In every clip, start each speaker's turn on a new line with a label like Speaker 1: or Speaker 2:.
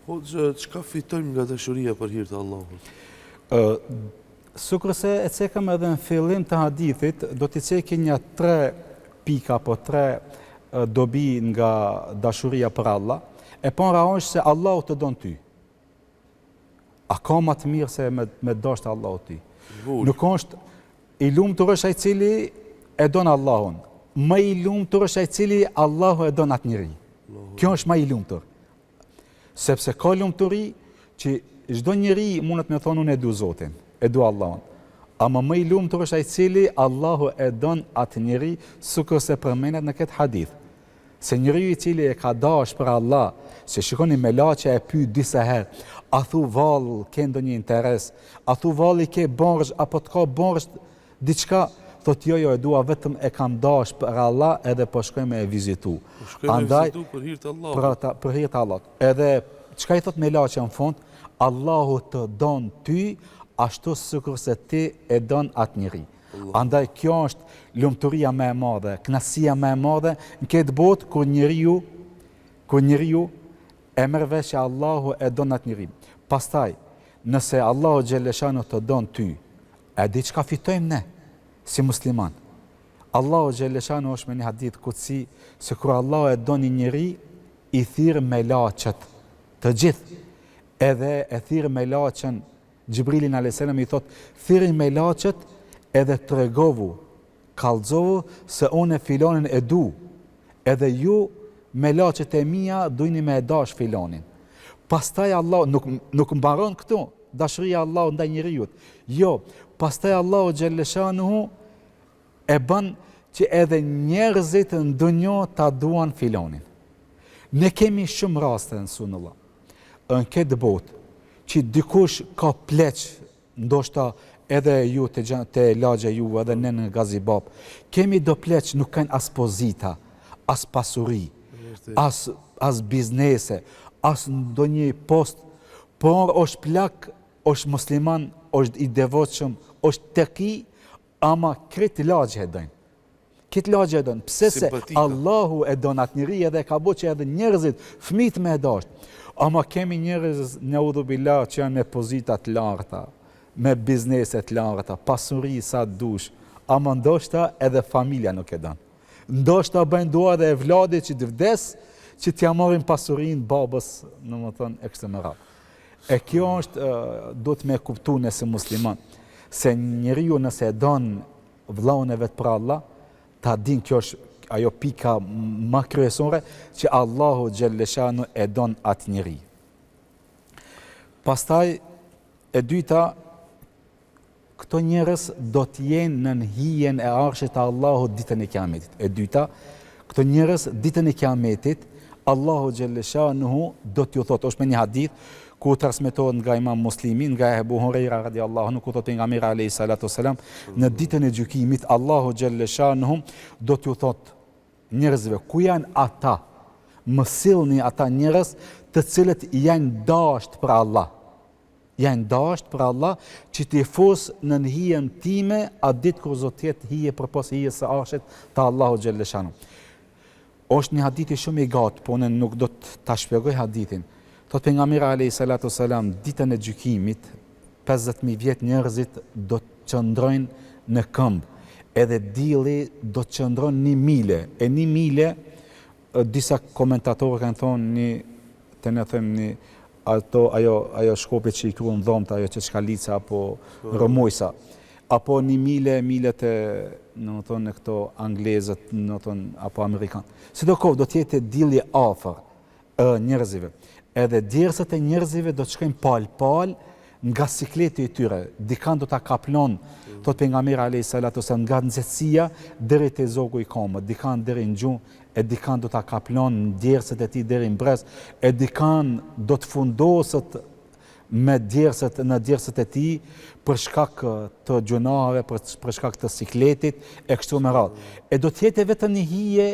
Speaker 1: Hoxha, çka fitojmë nga dashuria për hir të Allahut?
Speaker 2: Sukurse e cekëm edhe në fillim të hadithit, do t'i ceki një 3 pika apo 3 dobi nga dashuria për Allah. E para është se Allahu të don ty. A ka më të mirë se me dashur Allahu ty? Nuk është i lumtur është ai cili e don Allahun. Më i lumtur është ai cili Allahu e don atë njeri. Kjo është më i lumtur. Sepse ka lumturi që çdo njeri mundet me thonë unë e du Zotin, e du Allahun. Ama më i lumtur është ai cili Allahu e don atë njeri, sikur se përmendet në këtë hadith. Se njeriu i cili e ka dash për Allah, se shikoni me laçe e pyet disa herë, a thu vallë ke ndonjë interes, a thu vallë ke borxh apo të ka borxh diçka, thot jo e dua vetëm e kam dash për Allah edhe po shkoj me e vizitu.
Speaker 1: Andaj për hir të Allahut.
Speaker 2: Për hir të Allahut. Edhe çka i thot me laçe në fund, Allahu të don ty ashtu sikur se ti e don atë njeri. Andaj kjo është lumturia më e madhe, kënaqësia më e madhe në këtë botë kur njeriu e merr vesh që Allahu e don atë njeri. Pastaj, nëse Allahu xhaleshanu të don ty, a di çka fitojmë ne si musliman? Allahu xhaleshanu është me një hadith kutsi se kur Allahu e don një njeri, i thirr me laçet të gjithë. Edhe e thirr me laçen Gjibrilin a.s. i thot, thirrin me laçet edhe tregovu, kallëzovu se unë e filonin e du, edhe ju me laçet e mia dujni me e dash filonin. Pastaj Allah nuk mbaron këtu, dashuria Allahu ndaj njeriut. Jo, pastaj Allahu xhaleshanuhu e bën që edhe njerëzit në dunjë ta duan filonin. Ne kemi shumë raste në sunullah, në këtë botë, që dikush ka pleq, ndoshta edhe ju të lagje ju, edhe ne në Gazibab, kemi do pleq, nuk kanë as pozita, as pasuri, as biznese, as ndonjë post, por është plak, është musliman, është i devotshëm, është teki, ama këtë lagje e dojnë. Këtë lagje e dojnë, pse se Allahu e don atë njeri edhe ka bo që edhe njerëzit, fëmijët me e dashtë. Ama kemi njerëz në udhubillah që janë me pozitat larta, me bizneset larta, pasuri sa dush, ama ndoshta edhe familja nuk e don. Ndoshta bëjnë dua edhe evladit që të vdes, që t'ja marrin pasurinë babës, domethënë e kështu me radhë. E kjo është do të me kuptu nëse musliman, se njeriu nëse e don vllaun e vet për Allah, ta din kjo është ajo pika më kryesore që Allahu xhaleshanu e don atë njeri. Pastaj e dyta, këto njerëz do të jenë në hijen e arshit të Allahut ditën e Kiametit. E dyta, këto njerëz ditën e Kiametit Allahu xhaleshanu do t'ju thotë, është me një hadith ku transmetohet nga Imam Muslimi, nga Ebu Hurajra radiallahu anhu, ku thotë pejgamberi alayhi salatu wasalam, në ditën e gjykimit Allahu xhaleshanu do t'ju thotë njerëzve, ku janë ata? Më sillni ata njerëz të cilët janë dashur për Allah. Janë dashur për Allah që t'i fus në hijen time atë ditë kur do të jetë hije përpos hijes së arshit të Allahu xhaleshanu. Është një hadith shumë i gatë, po unë nuk do të ta shpjegoj hadithin. Thotë pejgamberi alayhi salatu wasalam, ditën e gjykimit 50.000 vjet njerëzit do të qëndrojnë në këmbë. Edhe dielli do të qëndron 1 mile. E 1 mile, disa komentatorë kanë thonë ajo shkopje që i kruan dhomta, ajo që shkalica apo rëmojsa, apo 1 mile, milet e në këto anglezët, apo amerikanë. Sidoqoftë do të jetë dielli afër njerëzive. Edhe djersët e njerëzive do të shkojnë pal nga sikleti i tyre, dikan do ta kaplon, thot pejgamberi alayhi salatu wasallam, nga nxehtësia deri te zogu i komët, dikan deri në gjuhë, e dikan do ta kaplon djersët e tij deri në brez, e dikan do të fundoset me djersët në djersët e tij për shkak të gjunave, për shkak të sikletit e kështu me radhë. E do të jetë vetëm një hije,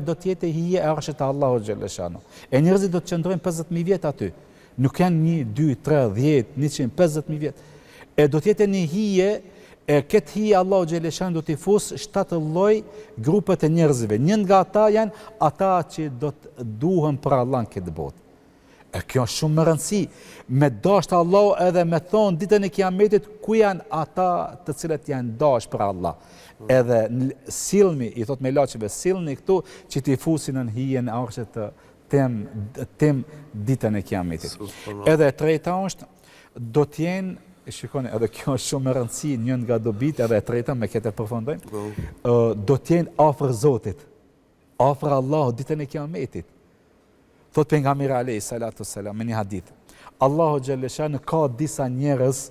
Speaker 2: do të jetë hije e arshit të Allahu xhaleshanu. E njerëzit do të qëndrojnë 50.000 vjet aty. Nuk janë 1, 2, 3, 10, 100, 50.000 vjet. E do të jetë një hije, e këtë hije Allahu xhaleshanu do t'i fus 7 lloj grupet e njerëzve. Një nga ata janë ata që do të duhen për Allah në këtë botë. E kjo është shumë më rëndësi. Me dashtë Allah edhe me thonë ditën e kiametit ku janë ata të cilët janë dash për Allah. Edhe silmi, i thot me laqive, silni këtu që t'i fusin në hijen e arshët tim ditën e kiametit. Edhe e treta është, do t'jenë, shikoni, edhe kjo është shumë më rëndësi, njën nga dobit, edhe e treta, me këtë e përfundojmë, do t'jenë afër Zotit, afër Allah ditën e kiametit. Thot pejgamberi alayhi salatu selam në një hadith. Allahu xhaleshan ka disa njerëz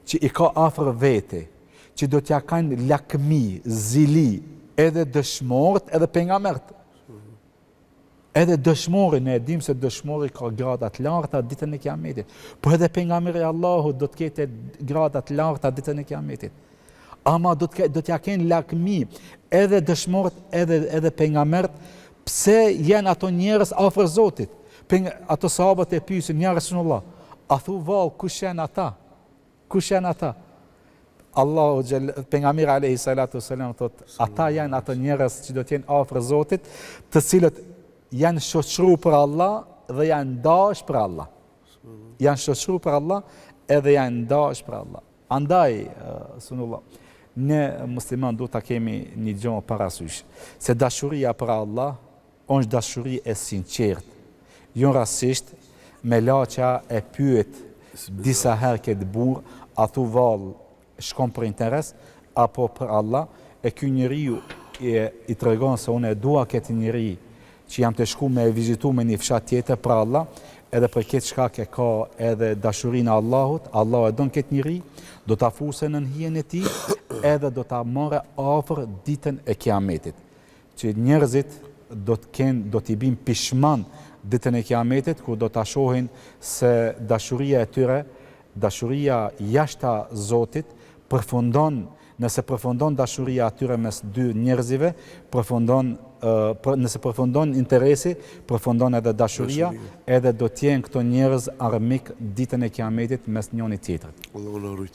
Speaker 2: që i ka afër vete, që do t'ja kanë lakmi, zili, edhe dëshmorët, edhe pejgamberët. Edhe dëshmori, ne e dim se dëshmori ka grada të larta ditën e kiametit. Po edhe pejgamberi Allahut do të ketë grada të larta ditën e kiametit. Ama do t'ja kenë lakmi, edhe dëshmorët, edhe pejgamberët. Pse janë ato njerëz afër Zotit? Ato sahabët e pyesin, ja Rasulullah, a thu vallë kush janë ata? Kush janë ata? Allahu pejgamberi alayhi salatu wasalam thot, ata janë ato njerëz që do të jenë afër Zotit, të cilët janë shoqëruar për Allah dhe janë dash për Allah. Janë shoqëruar për Allah edhe janë dash për Allah. Andaj, sunullah, ne musliman du ta kemi një gjë parasysh, se dashuria për Allah është dashuri e sinqert. Jo rasisht, me laqa e pyet disa herë këtë burr, a thu vallë shkon për interes, apo për Allah, e ky njeriu i tregon se unë e dua këtë njeri që jam të shku me e vizitu me një fshat tjetër për Allah, edhe për këtë shkak e ka edhe dashurinë e Allahut, Allah e don këtë njeri, do ta fuse në hijen e tij, edhe do ta marrë afër ditën e kiametit. Që njerëzit do t'i bim pishman ditën e kiametit, ku do t'a shohin se dashuria e tyre, dashuria jashta Zotit, nëse përfundon dashuria atyre mes dy njerëzive, nëse përfundon interesi, përfundon edhe dashuria, edhe do t'jenë këto njerëz armik ditën e kiametit mes njëri tjetrit.